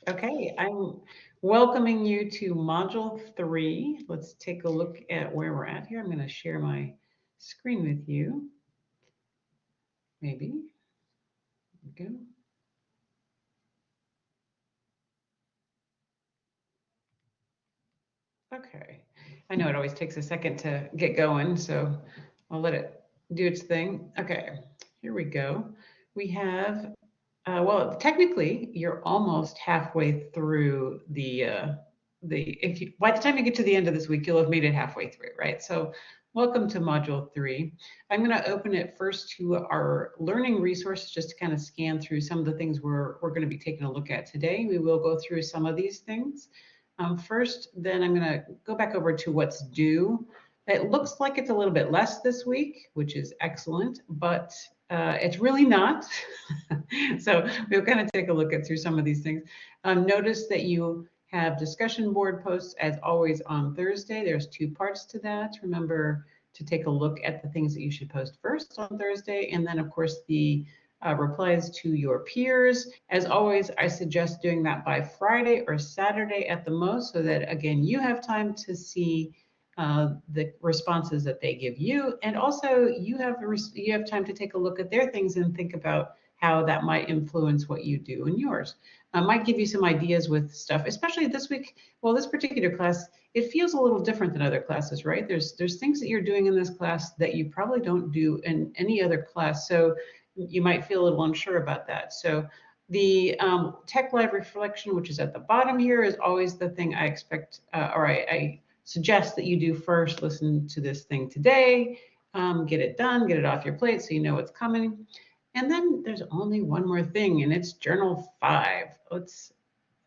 Okay, I'm welcoming you to Module 3. Let's take a look at where we're at here. I'm going to share my screen with you. Maybe. There we go. Okay. I know it always takes a second to get going, so I'll let it do its thing. Okay, here we go. We have, well, technically, you're almost halfway through if you, by the time you get to the end of this week, you'll have made it halfway through, right? So welcome to Module 3. I'm going to open it first to our learning resources just to kind of scan through some of the things we're going to be taking a look at today. We will go through some of these things. First, then I'm going to go back over to what's due. It looks like it's a little bit less this week, which is excellent, but it's really not. So we'll kind of take a look at through some of these things. Notice that you have discussion board posts as always on Thursday. There's two parts to that. Remember to take a look at the things that you should post first on Thursday, and then of course the replies to your peers. As always, I suggest doing that by Friday or Saturday at the most, so that again, you have time to see the responses that they give you, and also you have time to take a look at their things and think about how that might influence what you do in yours. Might give you some ideas with stuff, especially this week. Well, this particular class, it feels a little different than other classes, right? There's things that you're doing in this class that you probably don't do in any other class. So you might feel a little unsure about that. So the Tech Live Reflection, which is at the bottom here, is always the thing I expect, or I suggest that you do first. Listen to this thing today, get it done, get it off your plate so you know what's coming. And then there's only one more thing, and it's Journal 5. Let's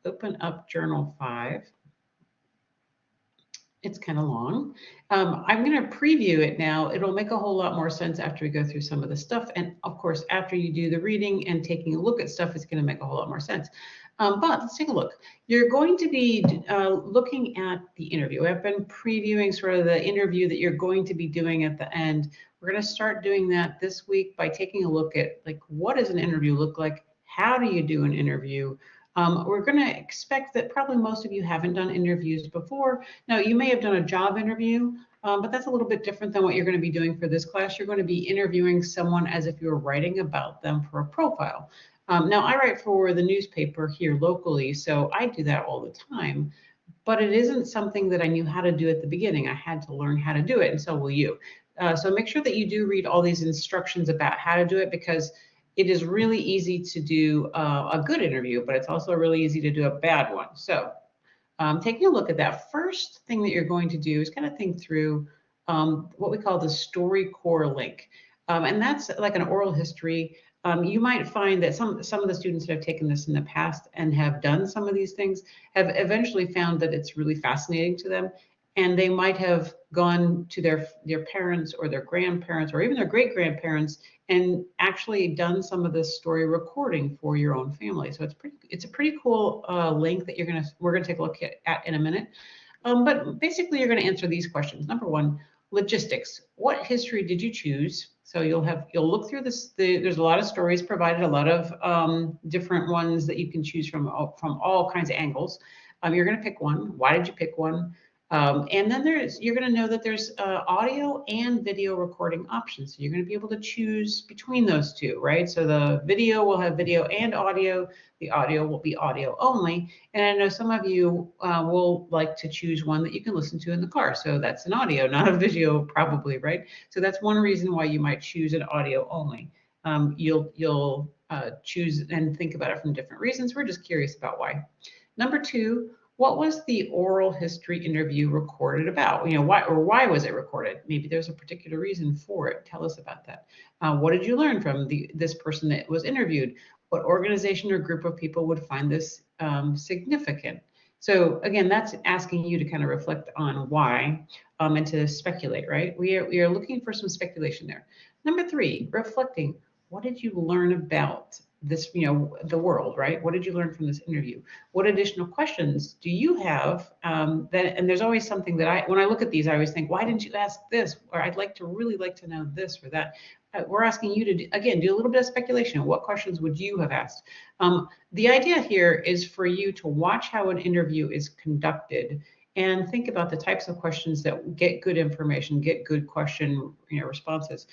open up Journal 5. It's kind of long. I'm going to preview it now. It'll make a whole lot more sense after we go through some of the stuff. And of course, after you do the reading and taking a look at stuff, it's going to make a whole lot more sense. But let's take a look. You're going to be looking at the interview. I've been previewing sort of the interview that you're going to be doing at the end. We're going to start doing that this week by taking a look at, like, what does an interview look like? How do you do an interview? We're going to expect that probably most of you haven't done interviews before. Now, you may have done a job interview, but that's a little bit different than what you're going to be doing for this class. You're going to be interviewing someone as if you were writing about them for a profile. Now, I write for the newspaper here locally, so I do that all the time, but it isn't something that I knew how to do at the beginning. I had to learn how to do it, and so will you. So make sure that you do read all these instructions about how to do it, because it is really easy to do a good interview, but it's also really easy to do a bad one. So taking a look at that, first thing that you're going to do is kind of think through what we call the StoryCorps link. And that's like an oral history. You might find that some of the students that have taken this in the past and have done some of these things have eventually found that it's really fascinating to them. And they might have gone to their parents or their grandparents or even their great grandparents and actually done some of this story recording for your own family. So it's a pretty cool link that we're gonna take a look at in a minute. But basically, you're going to answer these questions. Number one, logistics. What history did you choose? So you'll look through this. There's a lot of stories provided, a lot of different ones that you can choose from all kinds of angles. You're going to pick one. Why did you pick one? And then you're going to know that there's audio and video recording options. So you're going to be able to choose between those two, right? So the video will have video and audio. The audio will be audio only. And I know some of you will like to choose one that you can listen to in the car. So that's an audio, not a video, probably, right? So that's one reason why you might choose an audio only. You'll choose and think about it from different reasons. We're just curious about why. Number two, what was the oral history interview recorded about? Why was it recorded? Maybe there's a particular reason for it. Tell us about that. What did you learn from this person that was interviewed? What organization or group of people would find this significant? So again, that's asking you to kind of reflect on why and to speculate, right? We are looking for some speculation there. Number three, reflecting. What did you learn about this, the world, right? What did you learn from this interview? What additional questions do you have? And there's always something that when I look at these, I always think, why didn't you ask this? Or I'd really like to know this or that. we're asking you to, again, do a little bit of speculation. What questions would you have asked? The idea here is for you to watch how an interview is conducted and think about the types of questions that get good information, get good question responses,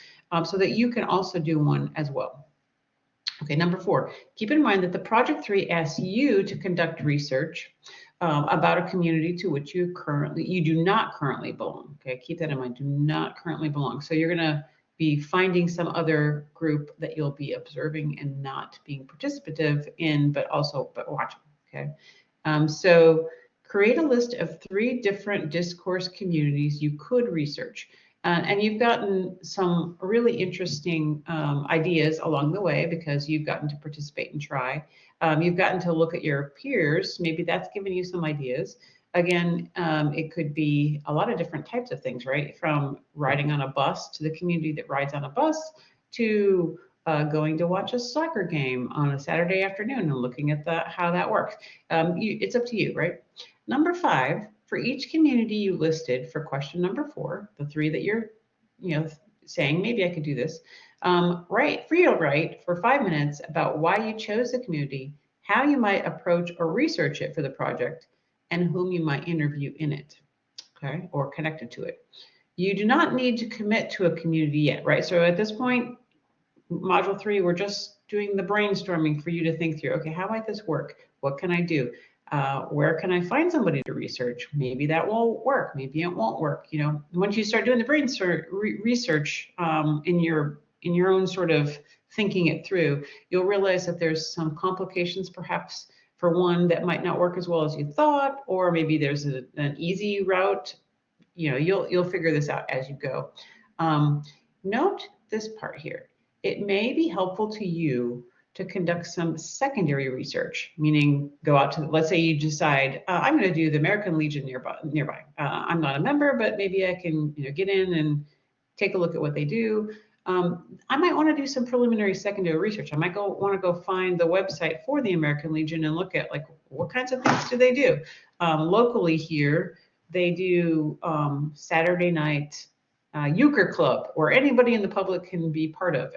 so that you can also do one as well. Okay, number 4, keep in mind that the Project 3 asks you to conduct research about a community to which you do not currently belong. Okay, keep that in mind, do not currently belong. So you're gonna be finding some other group that you'll be observing and not being participative in, but watching, okay? So create a list of 3 different discourse communities you could research. And you've gotten some really interesting ideas along the way because you've gotten to participate and try. You've gotten to look at your peers. Maybe that's given you some ideas. Again, it could be a lot of different types of things, right? From riding on a bus to the community that rides on a bus to going to watch a soccer game on a Saturday afternoon and looking at how that works. It's up to you, right? Number 5, for each community you listed for question number 4, the 3 that you're, saying, maybe I could do this, write for 5 minutes about why you chose the community, how you might approach or research it for the project, and whom you might interview in it, okay, or connected to it. You do not need to commit to a community yet, right? So at this point, module 3, we're just doing the brainstorming for you to think through, okay, how might this work? What can I do? Where can I find somebody to research? Maybe that will work. Maybe it won't work. Once you start doing the research in your own sort of thinking it through, you'll realize that there's some complications perhaps for one that might not work as well as you thought, or maybe there's an easy route. You'll figure this out as you go. Note this part here. It may be helpful to you to conduct some secondary research, meaning go out to, let's say you decide, I'm going to do the American Legion nearby. I'm not a member, but maybe I can get in and take a look at what they do. I might want to do some preliminary secondary research. I might want to go find the website for the American Legion and look at what kinds of things do they do. Locally here, they do Saturday night euchre club, where anybody in the public can be part of.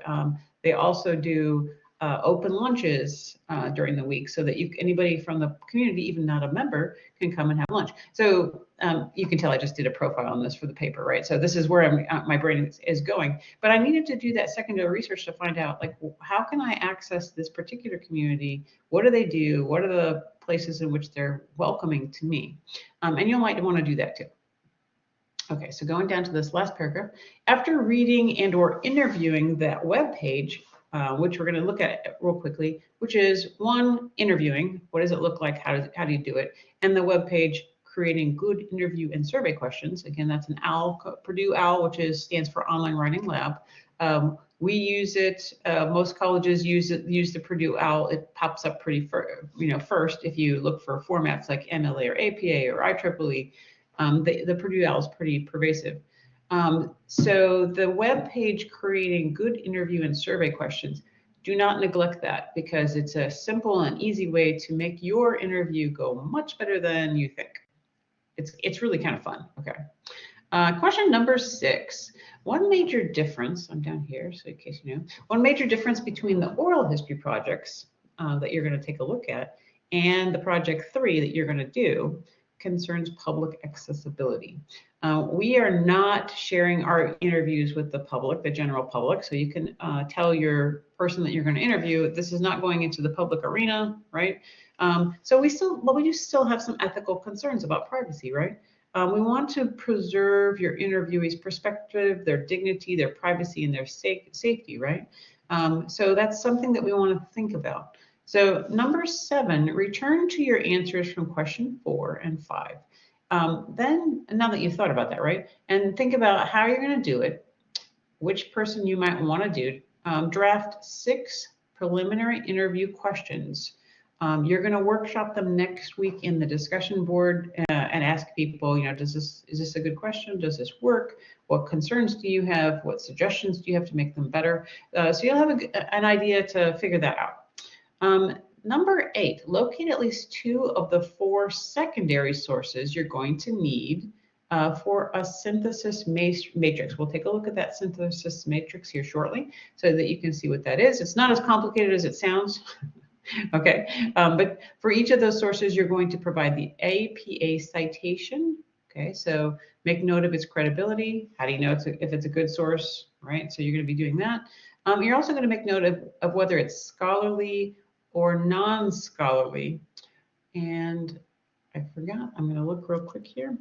They also do open lunches during the week, so that anybody from the community, even not a member, can come and have lunch. So you can tell I just did a profile on this for the paper, right? So this is where my brain is going. But I needed to do that secondary research to find out, how can I access this particular community? What do they do? What are the places in which they're welcoming to me? And you might want to do that too. Okay, so going down to this last paragraph, after reading and or interviewing that web page, which we're going to look at real quickly, which is 1, interviewing. What does it look like? How do you do it? And the web page, creating good interview and survey questions. Again, that's an OWL, Purdue OWL, which stands for Online Writing Lab. We use it. Most colleges use the Purdue OWL. It pops up pretty first if you look for formats like MLA or APA or IEEE. The Purdue OWL is pretty pervasive. So the web page, creating good interview and survey questions, do not neglect that, because it's a simple and easy way to make your interview go much better than you think. It's really kind of fun. Okay. Question number 6. One major difference, I'm down here, so in case you know, one major difference between the oral history projects that you're going to take a look at and the project 3 that you're going to do concerns public accessibility. We are not sharing our interviews with the public, the general public, so you can tell your person that you're going to interview, this is not going into the public arena, right? So we do still have some ethical concerns about privacy, right? We want to preserve your interviewee's perspective, their dignity, their privacy, and their safety, right? So that's something that we want to think about. So number 7, return to your answers from question 4 and 5. Then, now that you've thought about that, right? And think about how you're going to do it, which person you might want to do. Draft 6 preliminary interview questions. You're going to workshop them next week in the discussion board and ask people, is this a good question? Does this work? What concerns do you have? What suggestions do you have to make them better? So you'll have an idea to figure that out. Number 8, locate at least 2 of the 4 secondary sources you're going to need for a synthesis matrix. We'll take a look at that synthesis matrix here shortly so that you can see what that is. It's not as complicated as it sounds. Okay, but for each of those sources, you're going to provide the APA citation. Okay, so make note of its credibility. How do you know if it's a good source, right? So you're going to be doing that. You're also going to make note of whether it's scholarly or non-scholarly. And I forgot, I'm going to look real quick here.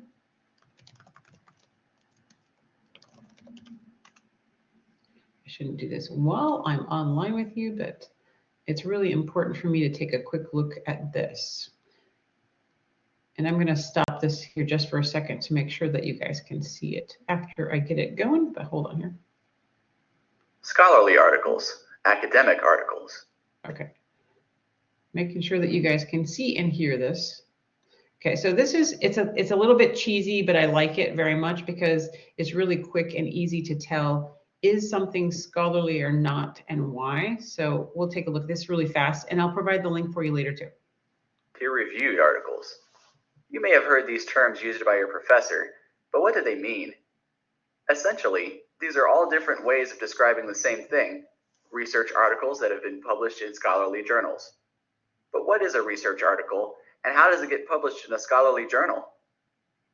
I shouldn't do this while I'm online with you, but it's really important for me to take a quick look at this. And I'm going to stop this here just for a second to make sure that you guys can see it after I get it going, but hold on here. Scholarly articles, academic articles. Okay. Making sure that you guys can see and hear this. Okay, so this is, it's a little bit cheesy, but I like it very much because it's really quick and easy to tell is something scholarly or not and why. So we'll take a look at this really fast and I'll provide the link for you later too. Peer-reviewed articles. You may have heard these terms used by your professor, but what do they mean? Essentially, these are all different ways of describing the same thing, research articles that have been published in scholarly journals. But what is a research article and how does it get published in a scholarly journal?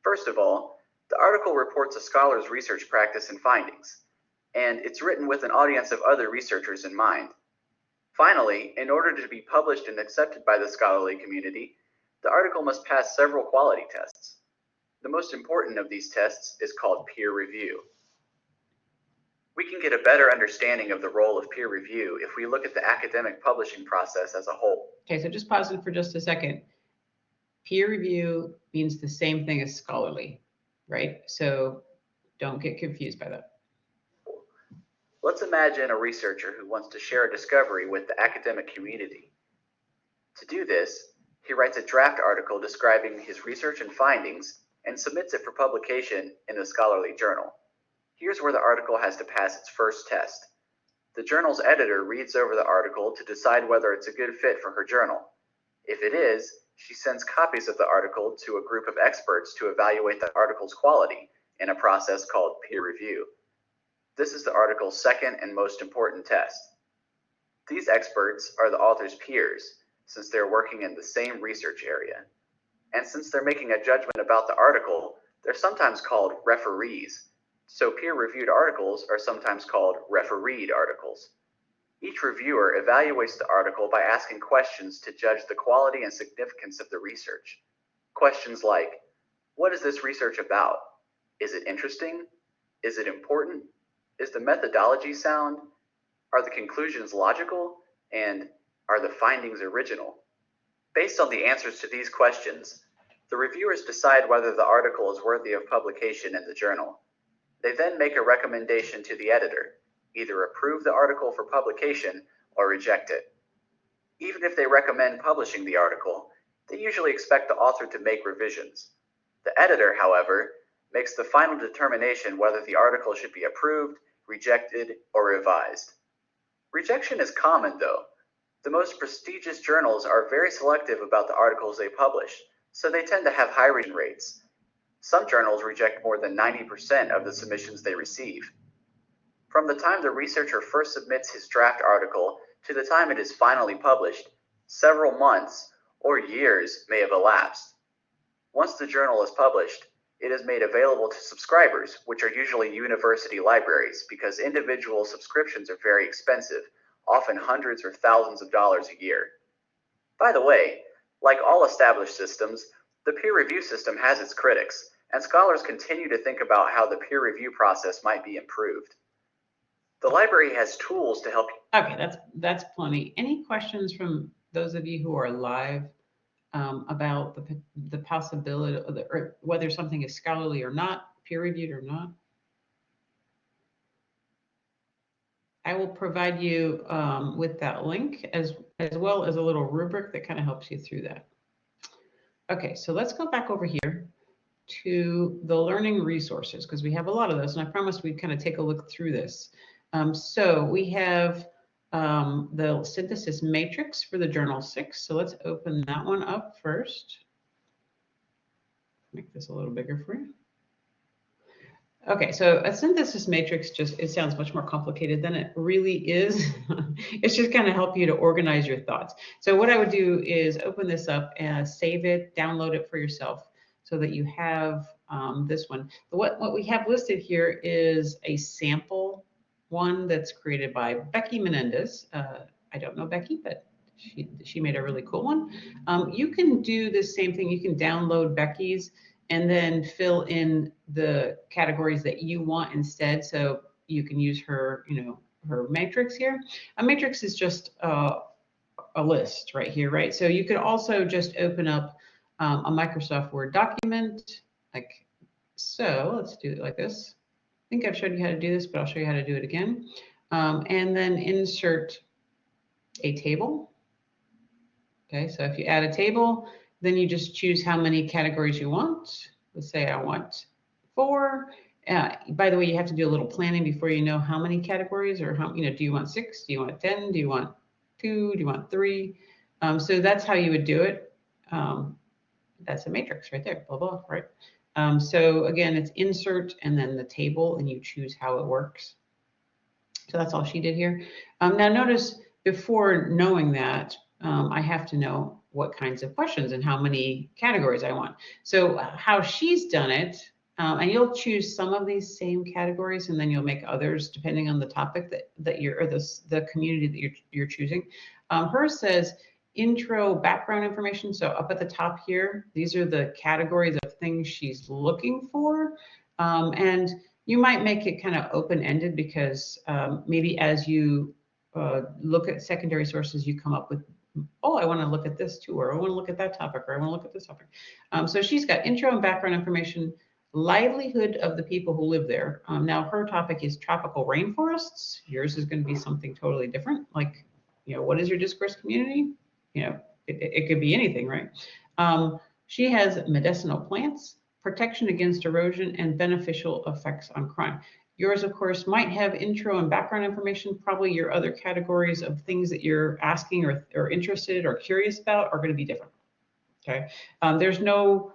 First of all, the article reports a scholar's research practice and findings, and it's written with an audience of other researchers in mind. Finally, in order to be published and accepted by the scholarly community, the article must pass several quality tests. The most important of these tests is called peer review. We can get a better understanding of the role of peer review if we look at the academic publishing process as a whole. Okay, so just pause it for just a second. Peer review means the same thing as scholarly, right? So don't get confused by that. Let's imagine a researcher who wants to share a discovery with the academic community. To do this, he writes a draft article describing his research and findings and submits it for publication in a scholarly journal. Here's where the article has to pass its first test. The journal's editor reads over the article to decide whether it's a good fit for her journal. If it is, she sends copies of the article to a group of experts to evaluate the article's quality in a process called peer review. This is the article's second and most important test. These experts are the author's peers, since they're working in the same research area. And since they're making a judgment about the article, they're sometimes called referees. So peer-reviewed articles are sometimes called refereed articles. Each reviewer evaluates the article by asking questions to judge the quality and significance of the research. Questions like, what is this research about? Is it interesting? Is it important? Is the methodology sound? Are the conclusions logical? And are the findings original? Based on the answers to these questions, the reviewers decide whether the article is worthy of publication in the journal. They then make a recommendation to the editor, either approve the article for publication or reject it. Even if they recommend publishing the article, they usually expect the author to make revisions. The editor, however, makes the final determination whether the article should be approved, rejected, or revised. Rejection is common, though. The most prestigious journals are very selective about the articles they publish, so they tend to have high rejection rates. Some journals reject more than 90% of the submissions they receive. From the time the researcher first submits his draft article to the time it is finally published, several months or years may have elapsed. Once the journal is published, it is made available to subscribers, which are usually university libraries, because individual subscriptions are very expensive, often hundreds or thousands of dollars a year. By the way, like all established systems, the peer review system has its critics, and scholars continue to think about how the peer review process might be improved. The library has tools to help. Okay, that's plenty. Any questions from those of you who are live about the possibility of or whether something is scholarly or not, peer-reviewed or not? I will provide you with that link as well as a little rubric that kind of helps you through that. Okay, so let's go back over here to the learning resources because we have a lot of those, and I promised we'd kind of take a look through this. So we have the synthesis matrix for the Journal 6. So let's open that one up first. Make this a little bigger for you. Okay, so a synthesis matrix it sounds much more complicated than it really is. It's just kind of help you to organize your thoughts. So what I would do is open this up and save it, download it for yourself so that you have this one. What we have listed here is a sample one that's created by Becky Menendez. I don't know Becky, but she made a really cool one. You can do the same thing. You can download Becky's and then fill in the categories that you want instead. So you can use her, her matrix here. A matrix is just a list right here, right? So you could also just open up a Microsoft Word document like so. Let's do it like this. I think I've showed you how to do this, but I'll show you how to do it again. And then insert a table. Okay, so if you add a table, then you just choose how many categories you want. Let's say I want 4. By the way, you have to do a little planning before you know how many categories or how, do you want 6? Do you want 10? Do you want 2? Do you want 3? So that's how you would do it. That's a matrix right there, blah, blah, right? So again, it's insert and then the table and you choose how it works. So that's all she did here. Now notice before knowing that, I have to know what kinds of questions and how many categories I want. So how she's done it, and you'll choose some of these same categories and then you'll make others depending on the topic that you're, or the community that you're choosing. Hers says intro background information. So up at the top here, these are the categories of things she's looking for. And you might make it kind of open-ended because maybe as you look at secondary sources, you come up with, oh, I want to look at this too, or I want to look at that topic, or I want to look at this topic. So she's got intro and background information, livelihood of the people who live there. Now her topic is tropical rainforests. Yours is going to be something totally different. Like, what is your dispersed community? It could be anything, right? She has medicinal plants, protection against erosion, and beneficial effects on crime. Yours, of course, might have intro and background information. Probably your other categories of things that you're asking or interested or curious about are going to be different. Okay. There's no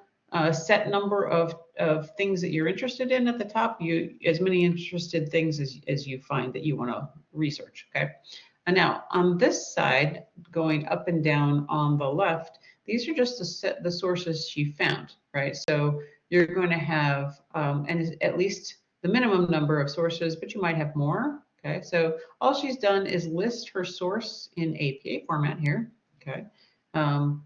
set number of things that you're interested in at the top. As many interested things as you find that you want to research. Okay. And now on this side, going up and down on the left, these are just the sources she found, right? So you're going to have and at least the minimum number of sources, but you might have more. Okay, so all she's done is list her source in APA format here. Okay,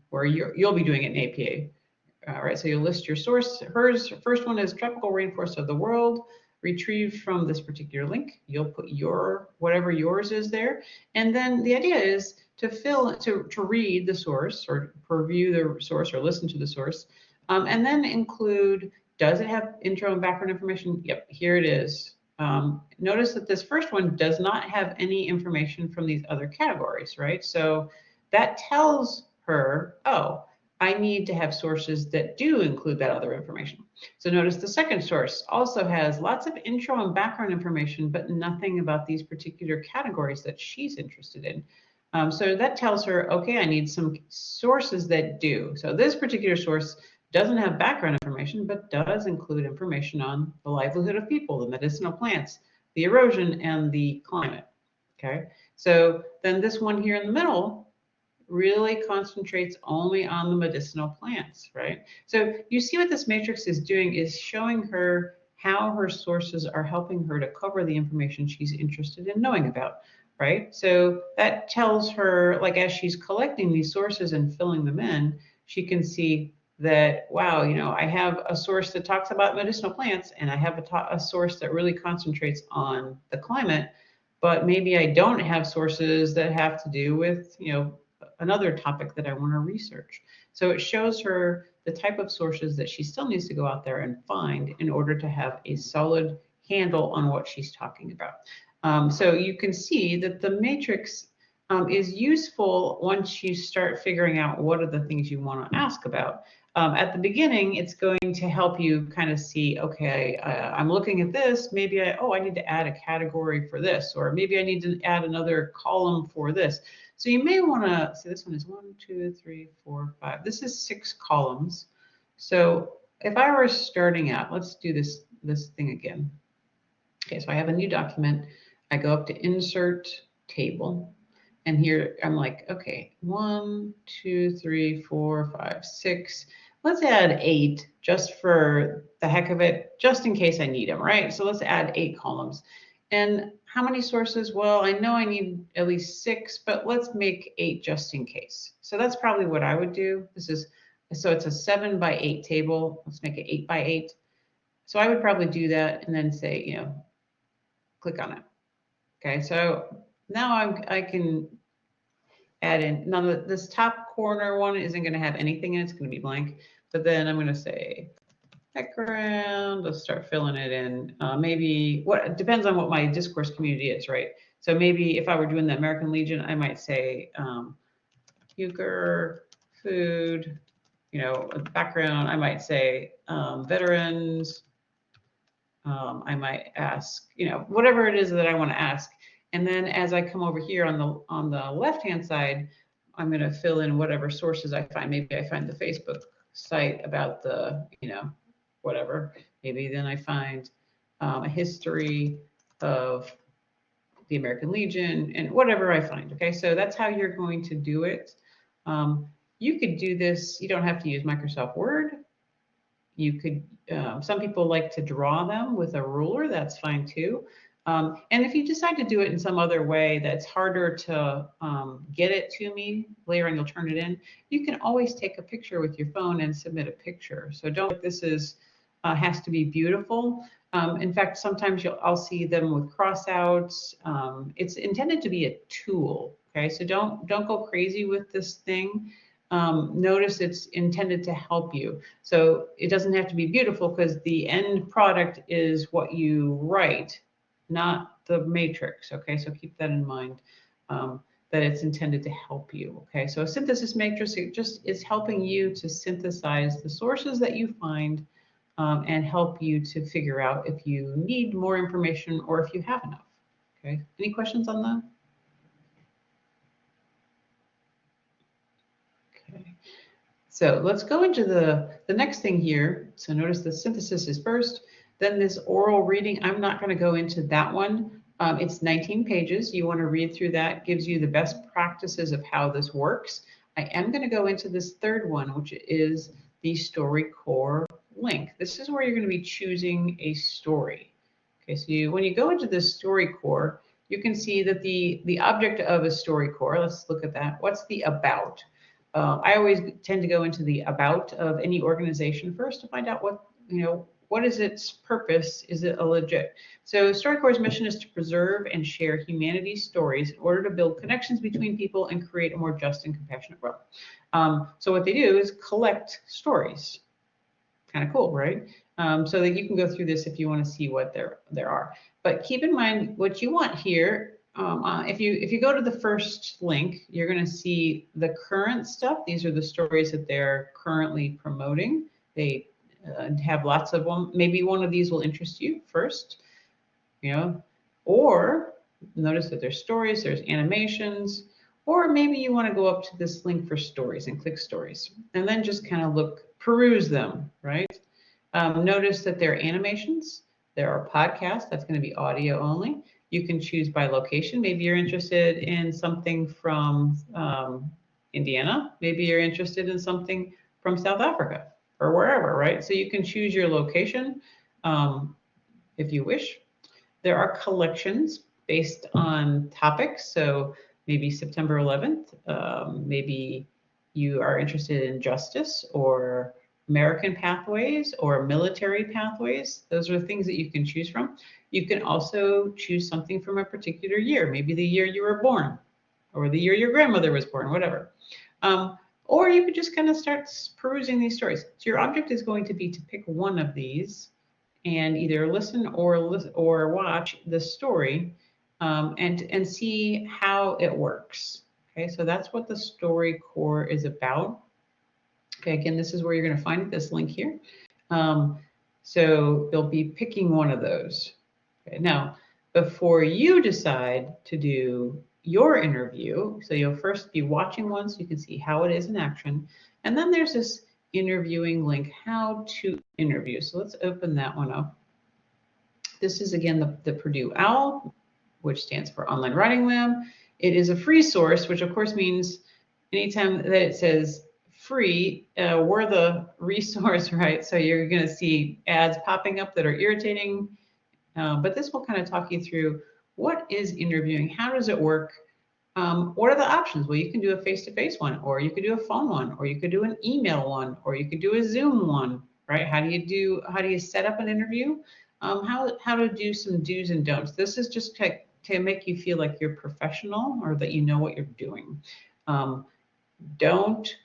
where you'll be doing it in APA. All right, so you'll list your source. Hers first one is tropical rainforest of the world, retrieved from this particular link. You'll put whatever yours is there, and then the idea is to read the source or review the source or listen to the source, and then include. Does it have intro and background information? Yep, here it is. Notice that this first one does not have any information from these other categories, right? So that tells her, oh, I need to have sources that do include that other information. So notice the second source also has lots of intro and background information, but nothing about these particular categories that she's interested in. So that tells her, okay, I need some sources that do. So this particular source doesn't have background information, but does include information on the livelihood of people, the medicinal plants, the erosion, and the climate. Okay, so then this one here in the middle really concentrates only on the medicinal plants, right? So you see what this matrix is doing is showing her how her sources are helping her to cover the information she's interested in knowing about, right? So that tells her, like as she's collecting these sources and filling them in, she can see that, wow, I have a source that talks about medicinal plants and I have a source that really concentrates on the climate, but maybe I don't have sources that have to do with, another topic that I want to research. So it shows her the type of sources that she still needs to go out there and find in order to have a solid handle on what she's talking about. So you can see that the matrix is useful once you start figuring out what are the things you want to ask about. At the beginning, it's going to help you kind of see, okay, I'm looking at this, maybe I need to add a category for this, or maybe I need to add another column for this. So you may want to, see this one is 1, 2, 3, 4, 5. This is 6 columns. So if I were starting out, let's do this this thing again. Okay, so I have a new document. I go up to insert table. And here I'm like, okay, 1, 2, 3, 4, 5, 6. Let's add 8 just for the heck of it, just in case I need them, right? So let's add 8 columns. And how many sources? Well, I know I need at least 6, but let's make 8 just in case. So that's probably what I would do. So it's a 7 by 8 table. Let's make it 8 by 8. So I would probably do that and then say, click on it. Okay, so now I can add in. Now this top corner one isn't going to have anything in it. It's going to be blank. But then I'm going to say background. Let's start filling it in. Maybe what depends on what my discourse community is, right? So maybe if I were doing the American Legion, I might say Euchre, food, background. I might say veterans. I might ask, whatever it is that I want to ask. And then as I come over here on the left-hand side, I'm going to fill in whatever sources I find. Maybe I find the Facebook site about the, whatever. Maybe then I find a history of the American Legion and whatever I find. Okay, so that's how you're going to do it. You could do this. You don't have to use Microsoft Word. You could, some people like to draw them with a ruler, that's fine too. And if you decide to do it in some other way that's harder to get it to me, later on you'll turn it in, you can always take a picture with your phone and submit a picture. So don't, this is, has to be beautiful. In fact, sometimes I'll see them with crossouts. It's intended to be a tool, okay? So don't go crazy with this thing. Notice it's intended to help you. So it doesn't have to be beautiful because the end product is what you write, not the matrix, okay? So keep that in mind, that it's intended to help you, okay? So a synthesis matrix, it just is helping you to synthesize the sources that you find and help you to figure out if you need more information or if you have enough, okay? Any questions on that? Okay. So let's go into the next thing here. So notice the synthesis is first, then this oral reading. I'm not going to go into that one. It's 19 pages. You want to read through that. Gives you the best practices of how this works. I am going to go into this third one, which is the StoryCorps link. This is where you're going to be choosing a story. Okay, so when you go into this StoryCorps, you can see that the object of a StoryCorps, let's look at that. What's the about? I always tend to go into the about of any organization first to find out what is its purpose? Is it a legit? So StoryCorps' mission is to preserve and share humanity's stories in order to build connections between people and create a more just and compassionate world. So what they do is collect stories. Kind of cool, right? So that you can go through this if you want to see what there are. But keep in mind what you want here. If you go to the first link, you're going to see the current stuff. These are the stories that they're currently promoting. They have lots of them. Maybe one of these will interest you first, or notice that there's stories, there's animations, or maybe you want to go up to this link for stories and click stories, and then just kind of peruse them, right? Notice that there are animations, there are podcasts, that's going to be audio only. You can choose by location. Maybe you're interested in something from Indiana. Maybe you're interested in something from South Africa or wherever, right? So you can choose your location if you wish. There are collections based on topics. So maybe September 11th, maybe you are interested in justice or American pathways or military pathways. Those are things that you can choose from. You can also choose something from a particular year, maybe the year you were born or the year your grandmother was born, whatever. Or you could just kind of start perusing these stories. So your object is going to be to pick one of these and either listen or watch the story and see how it works. Okay, so that's what the StoryCorps is about. Okay, again, this is where you're going to find this link here. So you'll be picking one of those. Okay, now, before you decide to do your interview, so you'll first be watching one so you can see how it is in action. And then there's this interviewing link, how to interview. So let's open that one up. This is again the Purdue OWL, which stands for Online Writing Lab. It is a free source, which of course means anytime that it says free, we're the resource, right? So you're going to see ads popping up that are irritating, but this will kind of talk you through what is interviewing, how does it work, what are the options? Well, you can do a face-to-face one, or you could do a phone one, or you could do an email one, or you could do a Zoom one, right? How do you set up an interview? How to do some do's and don'ts. This is just to make you feel like you're professional or that you know what you're doing. Don't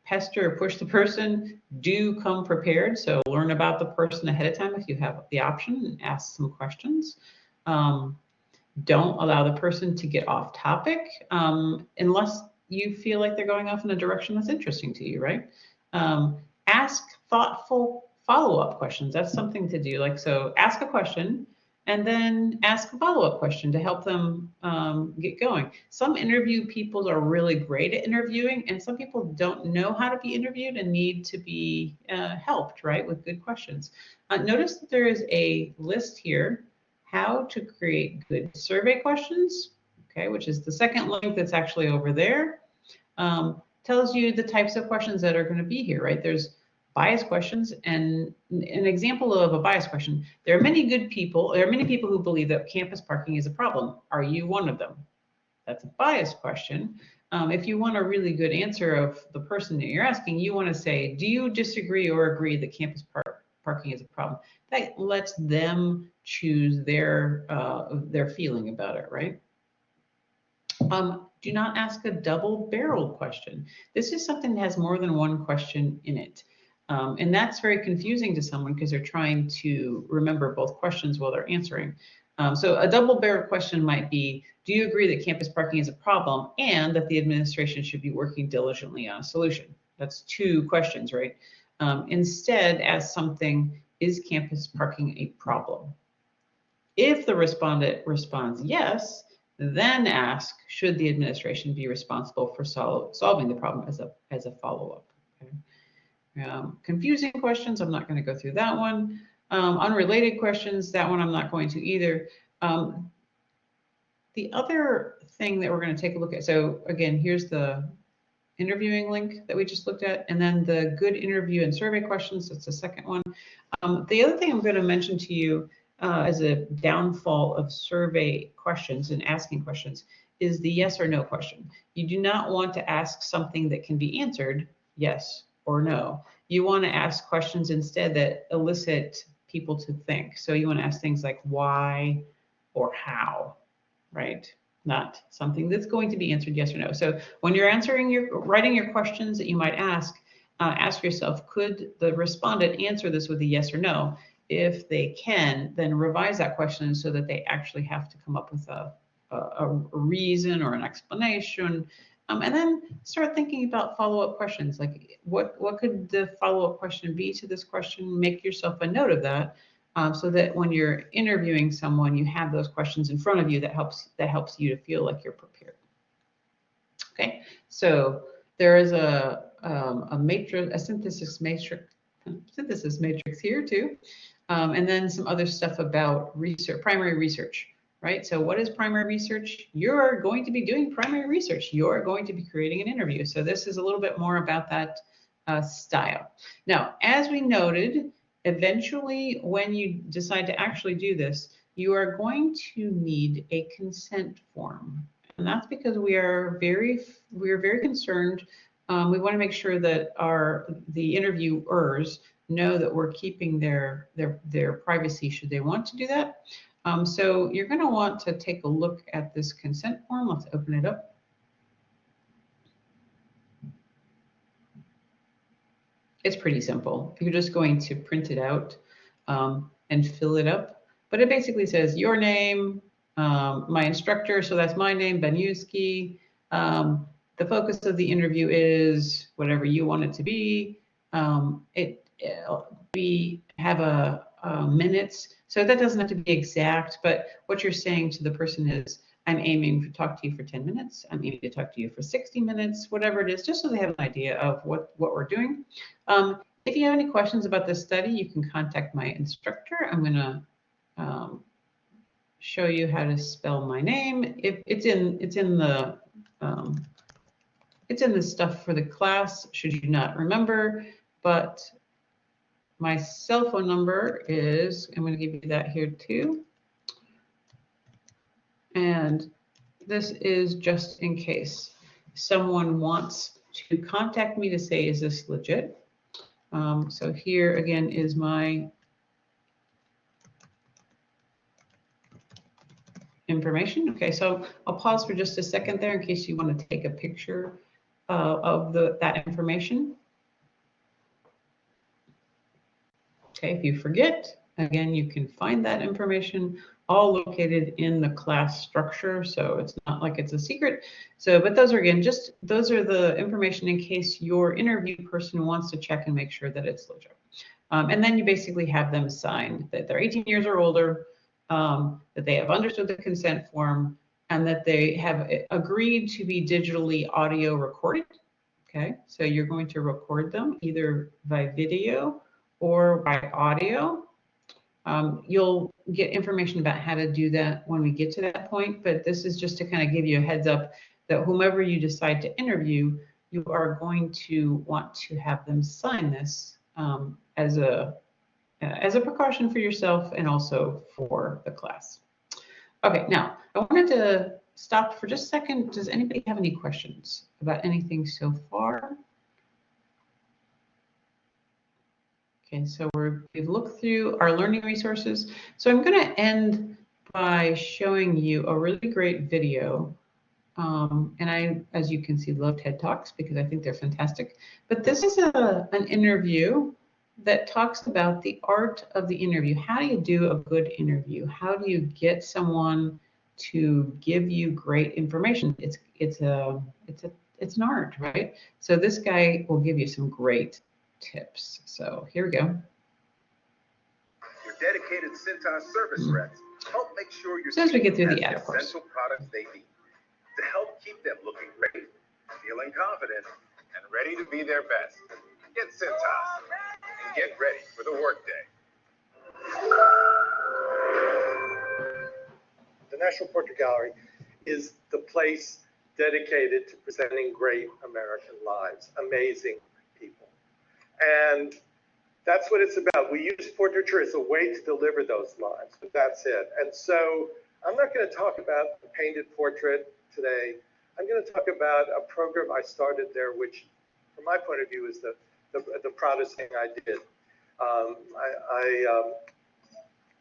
pester or push the person. Do come prepared. So learn about the person ahead of time if you have the option and ask some questions. Don't allow the person to get off topic unless you feel like they're going off in a direction that's interesting to you, right? Ask thoughtful follow-up questions. That's something to do. Like, so ask a question and then ask a follow-up question to help them get going. Some interview people are really great at interviewing, and some people don't know how to be interviewed and need to be helped, right, with good questions. Notice that there is a list here, how to create good survey questions, okay, which is the second link that's actually over there. Tells you the types of questions that are going to be here, right? There's bias questions, and an example of a bias question. There are many people who believe that campus parking is a problem. Are you one of them? That's a bias question. If you want a really good answer of the person that you're asking, you want to say, do you disagree or agree that campus parking is a problem? That lets them choose their feeling about it, right? Do not ask a double-barreled question. This is something that has more than one question in it. And that's very confusing to someone because they're trying to remember both questions while they're answering. So a double-barreled question might be, do you agree that campus parking is a problem and that the administration should be working diligently on a solution? That's two questions, right? Instead, ask something, is campus parking a problem? If the respondent responds yes, then ask, should the administration be responsible for solving the problem as a follow-up? Okay. Confusing questions, I'm not going to go through that one. Unrelated questions, that one I'm not going to either. The other thing that we're going to take a look at, so again, here's the interviewing link that we just looked at, and then the good interview and survey questions, that's the second one. The other thing I'm going to mention to you as a downfall of survey questions and asking questions is the yes or no question. You do not want to ask something that can be answered yes or no. You want to ask questions instead that elicit people to think. So you want to ask things like why or how, right? Not something that's going to be answered yes or no. So when you're writing your questions that you might ask yourself, could the respondent answer this with a yes or no? If they can, then revise that question so that they actually have to come up with a reason or an explanation. And then start thinking about follow-up questions. Like what could the follow-up question be to this question? Make yourself a note of that so that when you're interviewing someone, you have those questions in front of you that helps you to feel like you're prepared. Okay, so there is a synthesis matrix here too. And then some other stuff about research, primary research, right? So what is primary research? You're going to be doing primary research. You're going to be creating an interview. So this is a little bit more about that style. Now, as we noted, eventually when you decide to actually do this, you are going to need a consent form. And that's because we are very concerned. We want to make sure that the interviewers know that we're keeping their privacy should they want to do that. So you're going to want to take a look at this consent form. Let's open it up. It's pretty simple. You're just going to print it out and fill it up. But it basically says your name, my instructor, so that's my name, Benyuski. The focus of the interview is whatever you want it to be. We have minutes, so that doesn't have to be exact, but what you're saying to the person is, I'm aiming to talk to you for 10 minutes. I'm aiming to talk to you for 60 minutes, whatever it is, just so they have an idea of what we're doing. If you have any questions about this study, you can contact my instructor. I'm going to show you how to spell my name. It's in the stuff for the class, should you not remember, but my cell phone number is, I'm going to give you that here too. And this is just in case someone wants to contact me to say, is this legit? So here again is my information. Okay, so I'll pause for just a second there in case you want to take a picture of that information. Okay, if you forget, again, you can find that information all located in the class structure, so it's not like it's a secret. So, but those are, again, just those are the information in case your interview person wants to check and make sure that it's legit. And then you basically have them sign that they're 18 years or older, that they have understood the consent form, and that they have agreed to be digitally audio recorded. Okay, so you're going to record them either by video or by audio. You'll get information about how to do that when we get to that point, but this is just to kind of give you a heads up that whomever you decide to interview, you are going to want to have them sign this as a precaution for yourself and also for the class. Okay, now I wanted to stop for just a second. Does anybody have any questions about anything so far? Okay, so we've looked through our learning resources. So I'm going to end by showing you a really great video. And I, as you can see, love TED Talks because I think they're fantastic. But this is an interview that talks about the art of the interview. How do you do a good interview? How do you get someone to give you great information? It's an art, right? So this guy will give you some great tips. So here we go. Your dedicated Cintas service reps help make sure your as soon as we get through the ad, has of course, essential products they need to help keep them looking great, feeling confident, and ready to be their best. Get Cintas and get ready for the workday. The National Portrait Gallery is the place dedicated to presenting great American lives, amazing people. And that's what it's about. We use portraiture as a way to deliver those lives, but that's it. And so I'm not going to talk about the painted portrait today. I'm going to talk about a program I started there, which, from my point of view, is the proudest thing I did.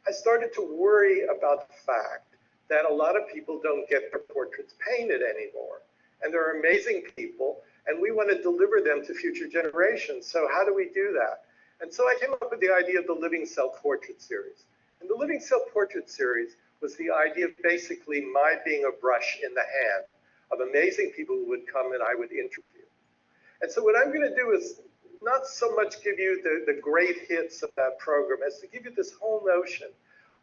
I started to worry about the fact that a lot of people don't get their portraits painted anymore. And they're amazing people, and we want to deliver them to future generations. So how do we do that? And so I came up with the idea of the Living Self-Portrait Series. And the Living Self-Portrait Series was the idea of basically my being a brush in the hand of amazing people who would come and I would interview. And so what I'm going to do is not so much give you the great hits of that program as to give you this whole notion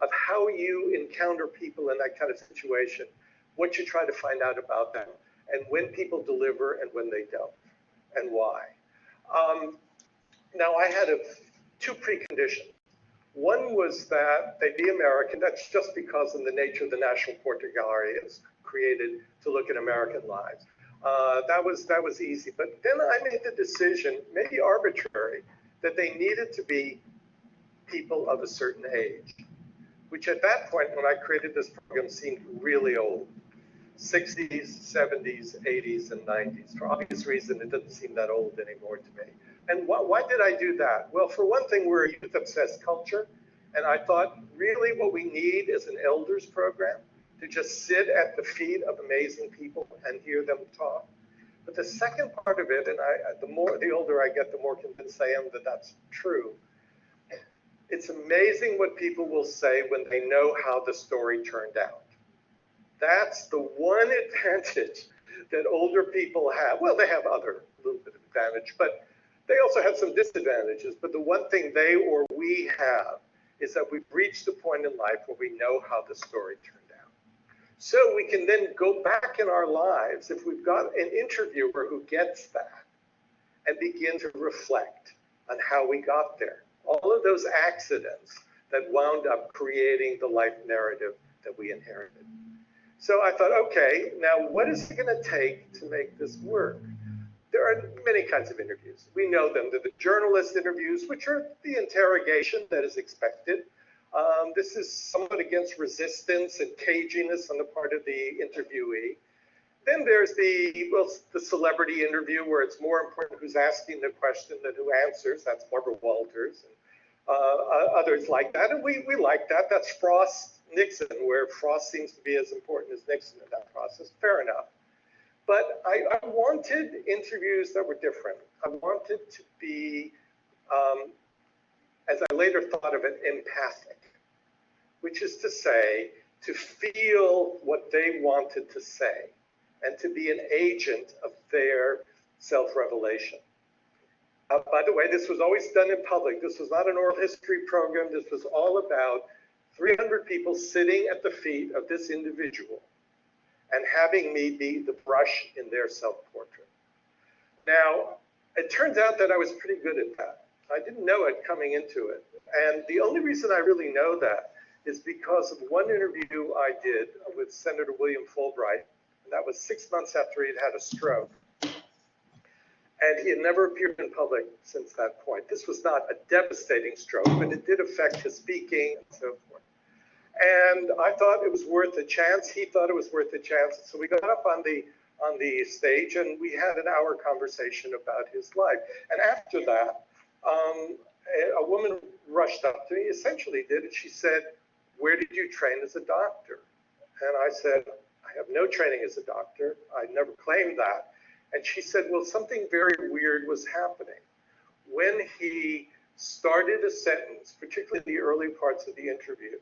of how you encounter people in that kind of situation, what you try to find out about them, and when people deliver and when they don't, and why. Now, I had two preconditions. One was that they be American. That's just because in the nature of the National Portrait Gallery is created to look at American lives. That was easy. But then I made the decision, maybe arbitrary, that they needed to be people of a certain age, which at that point, when I created this program, seemed really old. 60s, 70s, 80s, and 90s. For obvious reason, it doesn't seem that old anymore to me. And why did I do that? Well, for one thing, we're a youth-obsessed culture. And I thought, really what we need is an elders program to just sit at the feet of amazing people and hear them talk. But the second part of it, and the older I get, the more convinced I am that that's true. It's amazing what people will say when they know how the story turned out. That's the one advantage that older people have. Well, they have other little bit of advantage, but they also have some disadvantages. But the one thing they or we have is that we've reached the point in life where we know how the story turned out. So we can then go back in our lives, if we've got an interviewer who gets that, and begin to reflect on how we got there. All of those accidents that wound up creating the life narrative that we inherited. So I thought, okay, now what is it going to take to make this work? There are many kinds of interviews. We know them. They're the journalist interviews, which are the interrogation that is expected. This is somewhat against resistance and caginess on the part of the interviewee. Then there's the celebrity interview, where it's more important who's asking the question than who answers. That's Barbara Walters and others like that. And we like that. That's Frost-Nixon, where Frost seems to be as important as Nixon in that process. Fair enough. But I wanted interviews that were different. I wanted to be, as I later thought of it, empathic, which is to say, to feel what they wanted to say and to be an agent of their self-revelation. By the way, this was always done in public. This was not an oral history program. This was all about 300 people sitting at the feet of this individual and having me be the brush in their self-portrait. Now, it turns out that I was pretty good at that. I didn't know it coming into it. And the only reason I really know that is because of one interview I did with Senator William Fulbright, and that was 6 months after he'd had a stroke. And he had never appeared in public since that point. This was not a devastating stroke, but it did affect his speaking and so forth. And I thought it was worth a chance. He thought it was worth a chance. So we got up on the stage and we had an hour conversation about his life. And after that, a woman rushed up to me, essentially did it. She said, "Where did you train as a doctor?" And I said, "I have no training as a doctor. I never claimed that." And she said, "Well, something very weird was happening. When he started a sentence, particularly the early parts of the interview,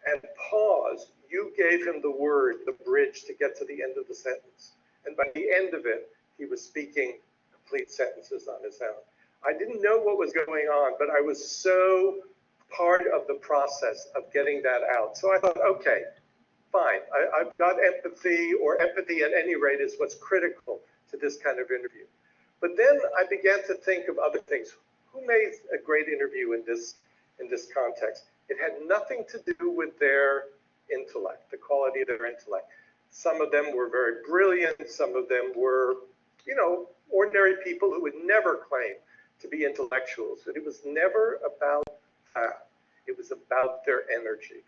and paused, you gave him the word, the bridge to get to the end of the sentence. And by the end of it, he was speaking complete sentences on his own." I didn't know what was going on, but I was so part of the process of getting that out. So I thought, okay, fine. I've got empathy, or empathy at any rate is what's critical to this kind of interview. But then I began to think of other things. Who made a great interview in this context? It had nothing to do with their intellect, the quality of their intellect. Some of them were very brilliant. Some of them were, ordinary people who would never claim to be intellectuals. But it was never about that. It was about their energy.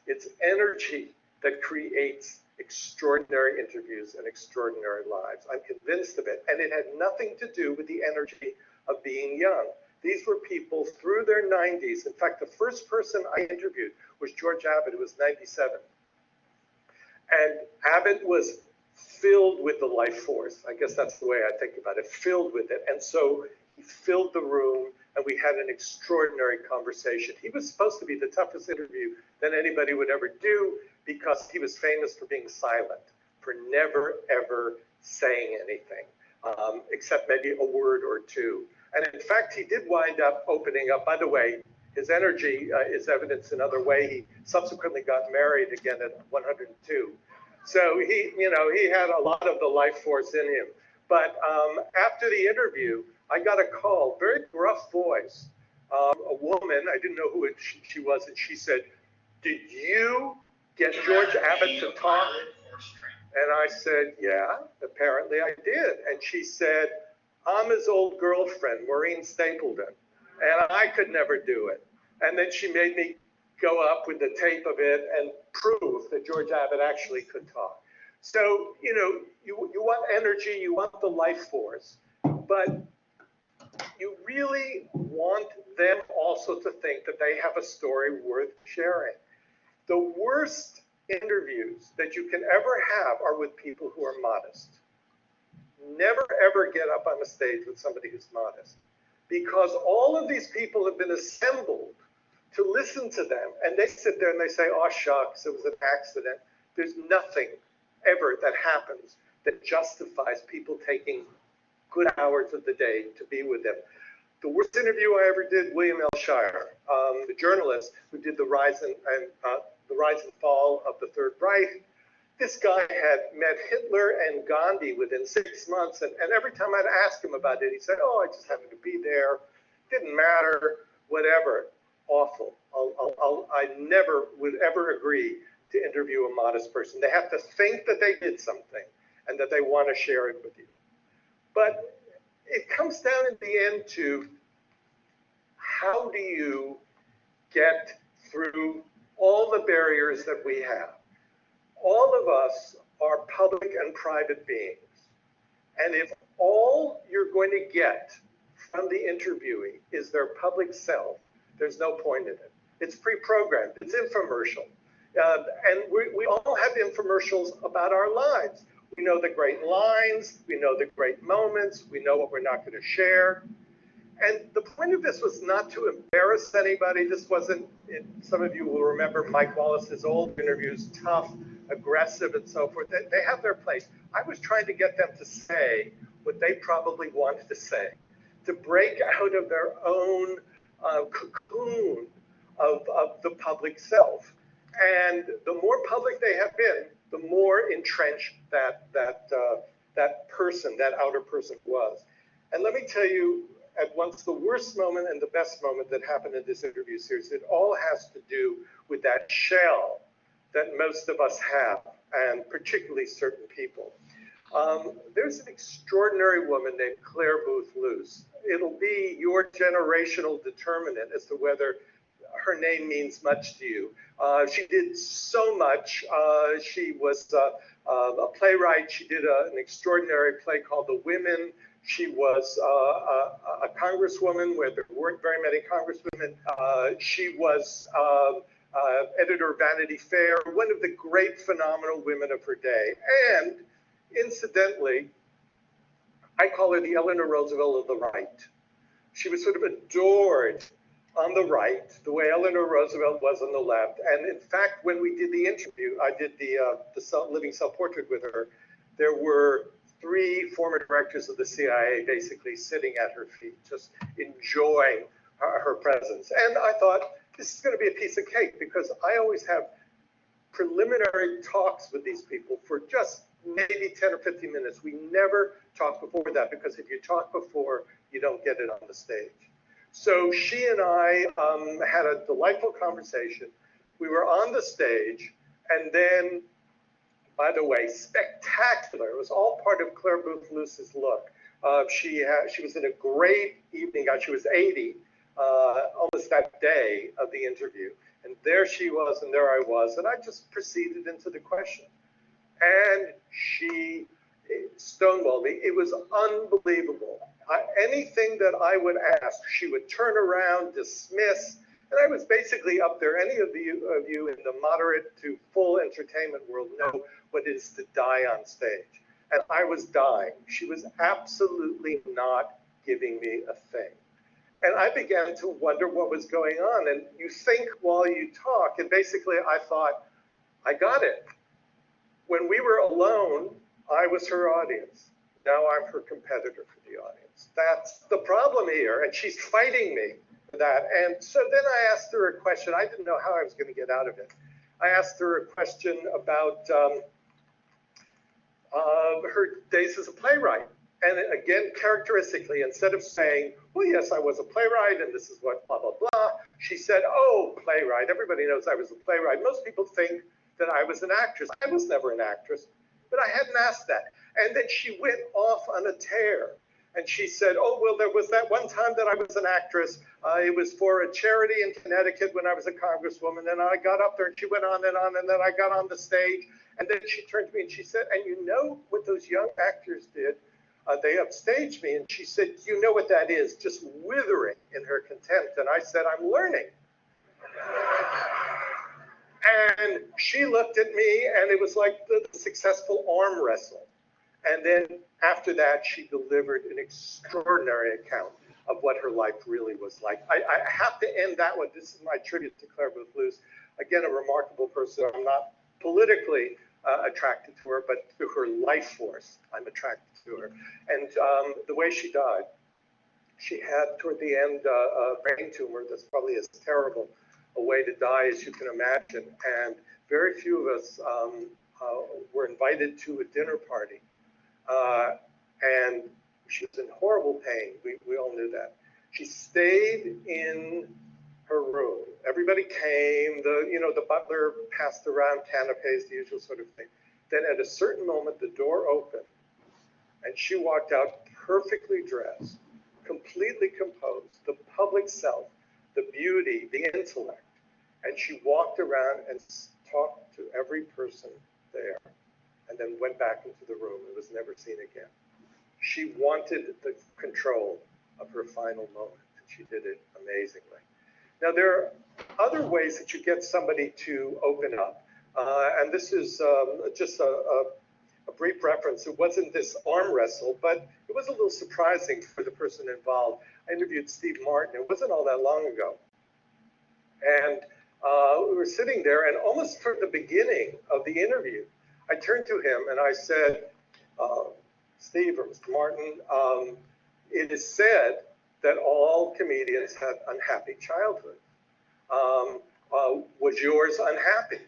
It's energy that creates extraordinary interviews and extraordinary lives. I'm convinced of it. And it had nothing to do with the energy of being young. These were people through their 90s. In fact, the first person I interviewed was George Abbott, who was 97. And Abbott was filled with the life force. I guess that's the way I think about it, filled with it. And so he filled the room, and we had an extraordinary conversation. He was supposed to be the toughest interview that anybody would ever do, because he was famous for being silent, for never, ever saying anything, except maybe a word or two. And in fact, he did wind up opening up. By the way, his energy is evidenced another way. He subsequently got married again at 102. So he had a lot of the life force in him. But after the interview, I got a call, very gruff voice, a woman, I didn't know who she was, and she said, "Did you get George Abbott to talk?" And I said, "Yeah, apparently I did." And she said, "I'm his old girlfriend, Maureen Stapleton, and I could never do it." And then she made me go up with the tape of it and prove that George Abbott actually could talk. So, you want energy, you want the life force, but you really want them also to think that they have a story worth sharing. The worst interviews that you can ever have are with people who are modest. Never, ever get up on a stage with somebody who's modest, because all of these people have been assembled to listen to them, and they sit there and they say, "Oh, shucks, it was an accident." There's nothing ever that happens that justifies people taking good hours of the day to be with them. The worst interview I ever did, William L. Shirer, the journalist who did the rise and fall of the Third Reich. This guy had met Hitler and Gandhi within 6 months, and every time I'd ask him about it, he said, "Oh, I just happened to be there, didn't matter, whatever." awful. I never would ever agree to interview a modest person. They have to think that they did something and that they want to share it with you. But it comes down in the end to how do you get through all the barriers that we have. All of us are public and private beings. And if all you're going to get from the interviewee is their public self, there's no point in it. It's pre-programmed, it's infomercial. And we all have infomercials about our lives. We know the great lines, we know the great moments, we know what we're not going to share. And the point of this was not to embarrass anybody. This wasn't, some of you will remember Mike Wallace's old interviews, tough, aggressive, and so forth. They have their place. I was trying to get them to say what they probably wanted to say, to break out of their own cocoon of the public self. And the more public they have been, the more entrenched that person, that outer person was. And let me tell you, at once the worst moment and the best moment that happened in this interview series, it all has to do with that shell that most of us have, and particularly certain people. There's an extraordinary woman named Claire Booth Luce. It'll be your generational determinant as to whether her name means much to you. She did so much. She was a playwright. She did an extraordinary play called The Women. She was a congresswoman where there weren't very many congresswomen. She was editor of Vanity Fair, one of the great phenomenal women of her day. And incidentally, I call her the Eleanor Roosevelt of the right. She was sort of adored on the right, the way Eleanor Roosevelt was on the left. And in fact, when we did the interview, I did the living self-portrait with her, there were 3 former directors of the CIA basically sitting at her feet, just enjoying her presence. And I thought, this is going to be a piece of cake, because I always have preliminary talks with these people for just maybe 10 or 15 minutes. We never talk before that, because if you talk before, you don't get it on the stage. So she and I had a delightful conversation. We were on the stage, and then, by the way, spectacular. It was all part of Claire Booth Luce's look. She was in a great evening gown. She was 80, almost that day of the interview. And there she was, and there I was. And I just proceeded into the question. And she stonewalled me. It was unbelievable. Anything that I would ask, she would turn around, dismiss. And I was basically up there. Any of you in the moderate to full entertainment world know what it is to die on stage. And I was dying. She was absolutely not giving me a thing. And I began to wonder what was going on. And you think while you talk, and basically I thought, I got it. When we were alone, I was her audience. Now I'm her competitor for the audience. That's the problem here. And she's fighting me for that. And so then I asked her a question. I didn't know how I was going to get out of it. I asked her a question about her days as a playwright. And again, characteristically, instead of saying, well, yes, I was a playwright, and this is what blah, blah, blah, she said, oh, playwright. Everybody knows I was a playwright. Most people think that I was an actress. I was never an actress, but I hadn't asked that. And then she went off on a tear. And she said, oh, well, there was that one time that I was an actress. It was for a charity in Connecticut when I was a congresswoman. And I got up there, and she went on, and then I got on the stage. And then she turned to me and she said, and you know what those young actors did? They upstaged me. And she said, you know what that is? Just withering in her contempt. And I said, I'm learning. And she looked at me, and it was like the successful arm wrestle. And then after that, she delivered an extraordinary account of what her life really was like. I have to end that one. This is my tribute to Claire Booth Luce. Again, a remarkable person. I'm not politically attracted to her, but to her life force, I'm attracted to her. And the way she died, she had toward the end a brain tumor that's probably as terrible a way to die as you can imagine. And very few of us were invited to a dinner party. And she was in horrible pain. We all knew that. She stayed in her room. Everybody came, the butler passed around canapes, the usual sort of thing. Then at a certain moment, the door opened, and she walked out perfectly dressed, completely composed, the public self, the beauty, the intellect. And she walked around and talked to every person there, and then went back into the room and was never seen again. She wanted the control of her final moment, and she did it amazingly. Now, there are other ways that you get somebody to open up, and this is just a brief reference. It wasn't this arm wrestle, but it was a little surprising for the person involved. I interviewed Steve Martin. It wasn't all that long ago. And we were sitting there, and almost from the beginning of the interview, I turned to him and I said, Steve or Mr. Martin, it is said that all comedians have unhappy childhood. Was yours unhappy?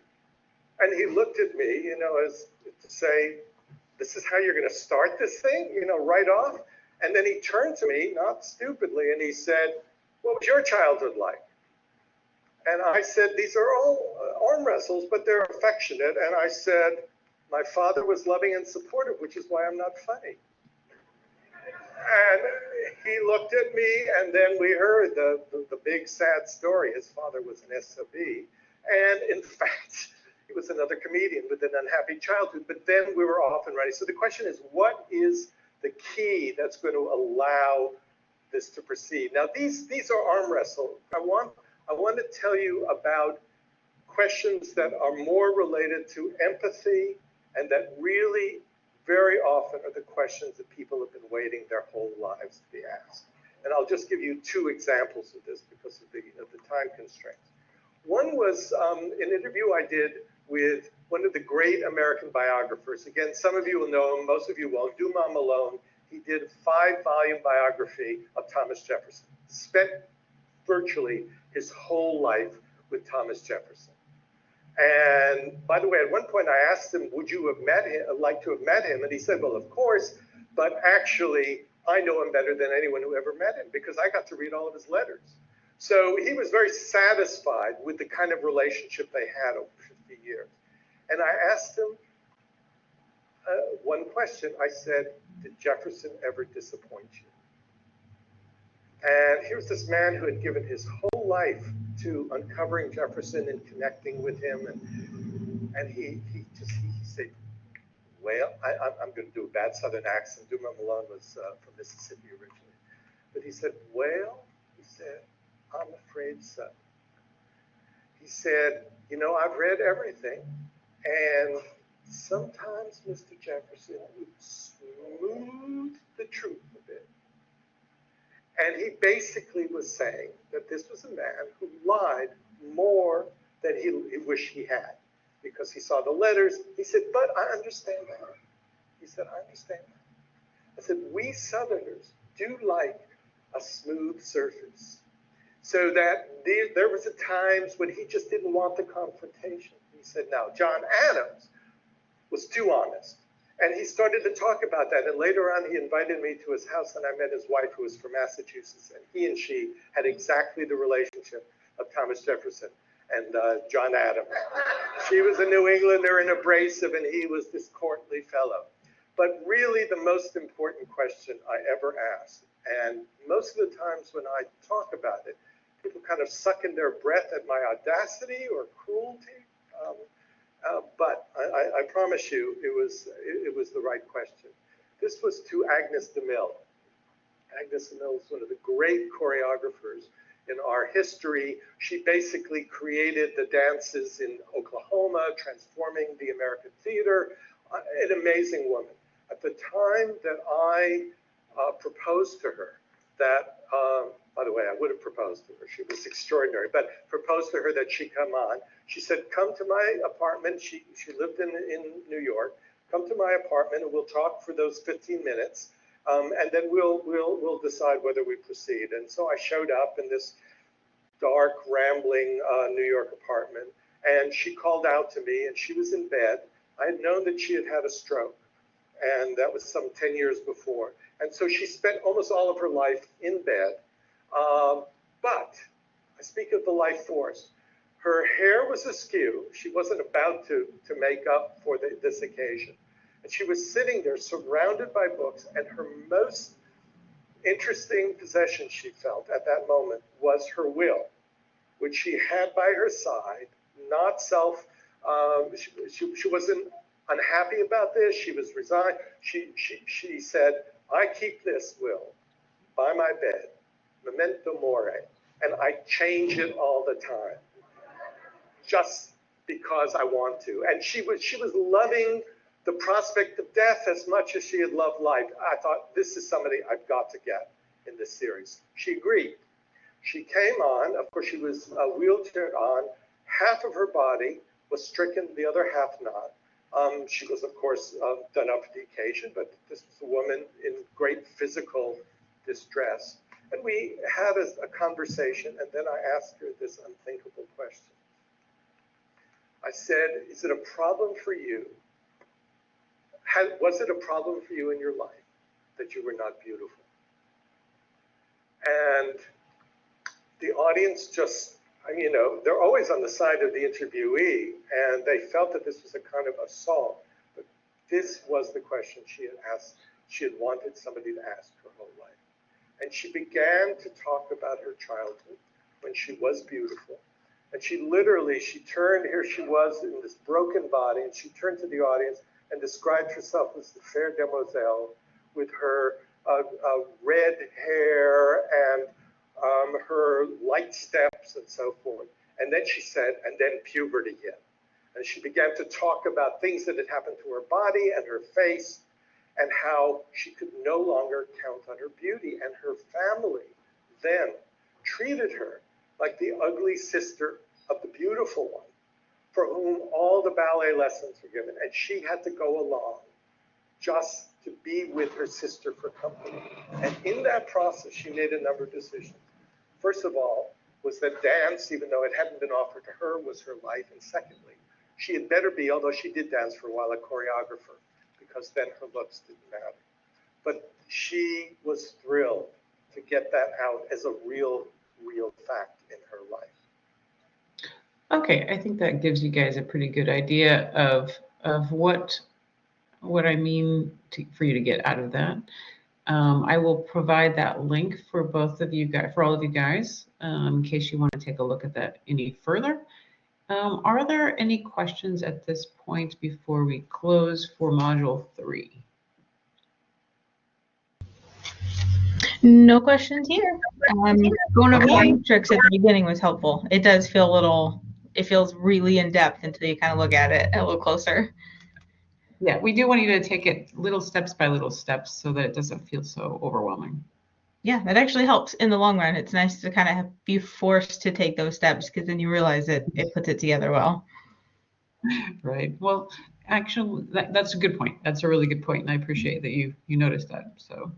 And he looked at me, as to say, this is how you're going to start this thing, right off? And then he turned to me, not stupidly, and he said, what was your childhood like? And I said, these are all arm wrestles, but they're affectionate. And I said, my father was loving and supportive, which is why I'm not funny. And he looked at me, and then we heard the big sad story. His father was an SOB. And in fact, he was another comedian with an unhappy childhood. But then we were off and running. So the question is, what is the key that's going to allow this to proceed? Now, these are arm wrestles. I want to tell you about questions that are more related to empathy and that really very often are the questions that people have been waiting their whole lives to be asked. And I'll just give you two examples of this because of the time constraints. One was an interview I did with one of the great American biographers. Again, some of you will know him, most of you won't. Dumas Malone. He did a 5-volume biography of Thomas Jefferson. Spent virtually his whole life with Thomas Jefferson. And by the way, at one point I asked him, would you have like to have met him? And he said, well, of course, but actually I know him better than anyone who ever met him because I got to read all of his letters. So he was very satisfied with the kind of relationship they had over 50 years. And I asked him one question. I said, did Jefferson ever disappoint you? And here's this man who had given his whole life to uncovering Jefferson and connecting with him. And he said, well, I'm going to do a bad Southern accent. Dumas Malone was from Mississippi originally. But he said, well, he said, I'm afraid so. He said, I've read everything. And sometimes Mr. Jefferson would smooth the truth a bit. And he basically was saying that this was a man who lied more than he wished he had because he saw the letters. He said, but I understand that. He said, I understand that. I said, we Southerners do like a smooth surface. So that there was a times when he just didn't want the confrontation. He said, now, John Adams was too honest. And he started to talk about that. And later on, he invited me to his house, and I met his wife, who was from Massachusetts. And he and she had exactly the relationship of Thomas Jefferson and John Adams. She was a New Englander and abrasive, and he was this courtly fellow. But really, the most important question I ever asked, and most of the times when I talk about it, people kind of suck in their breath at my audacity or cruelty. But I promise you, it was the right question. This was to Agnes DeMille. Agnes DeMille is one of the great choreographers in our history. She basically created the dances in Oklahoma, transforming the American theater. An amazing woman. At the time that I proposed to her, that, by the way, I would have proposed to her. She was extraordinary, but proposed to her that she come on. She said, come to my apartment. She lived in New York. Come to my apartment and we'll talk for those 15 minutes. And then we'll decide whether we proceed. And so I showed up in this dark, rambling New York apartment. And she called out to me and she was in bed. I had known that she had had a stroke. And that was some 10 years before. And so she spent almost all of her life in bed. But I speak speak of the life force. Her hair was askew. She wasn't about to make up for this occasion. And she was sitting there surrounded by books, and her most interesting possession, she felt at that moment, was her will, which she had by her side, not she wasn't unhappy about this. She was resigned. She said, I keep this will by my bed, memento mori, and I change it all the time, just because I want to. And she was loving the prospect of death as much as she had loved life. I thought, this is somebody I've got to get in this series. She agreed. She came on, of course she was wheelchaired on, half of her body was stricken, the other half not. She was, of course, done up for the occasion, but this was a woman in great physical distress. And we had a conversation, and then I asked her this unthinkable question. I said, is it a problem for you? Was it a problem for you in your life that you were not beautiful? And the audience just, they're always on the side of the interviewee, and they felt that this was a kind of assault. But this was the question she had asked. She had wanted somebody to ask her whole life. And she began to talk about her childhood when she was beautiful. And she turned, here she was in this broken body, and she turned to the audience and described herself as the fair demoiselle with her red hair and her light steps and so forth. And then she said, and then puberty hit. And she began to talk about things that had happened to her body and her face, and how she could no longer count on her beauty. And her family then treated her like the ugly sister of the beautiful one, for whom all the ballet lessons were given. And she had to go along just to be with her sister for company. And in that process, she made a number of decisions. First of all, was that dance, even though it hadn't been offered to her, was her life. And secondly, she had better be, although she did dance for a while, a choreographer, because then her looks didn't matter. But she was thrilled to get that out as a real fact in her life. Okay, I think that gives you guys a pretty good idea of what I mean for you to get out of that. I will provide that link for both of you guys, for all of you guys, in case you want to take a look at that any further. Are there any questions at this point before we close for Module 3? No questions here. Going over the tricks at the beginning was helpful. It does feel it feels really in depth until you kind of look at it a little closer. Yeah, we do want you to take it little steps by little steps so that it doesn't feel so overwhelming. Yeah, that actually helps in the long run. It's nice to kind of be forced to take those steps, because then you realize it puts it together well. Right. Well, actually, that's a good point. That's a really good point, and I appreciate that you noticed that. So,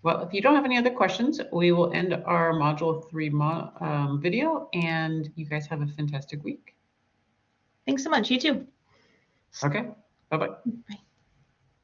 well, if you don't have any other questions, we will end our Module 3 video, and you guys have a fantastic week. Thanks so much. You too. Okay. Bye-bye. Bye.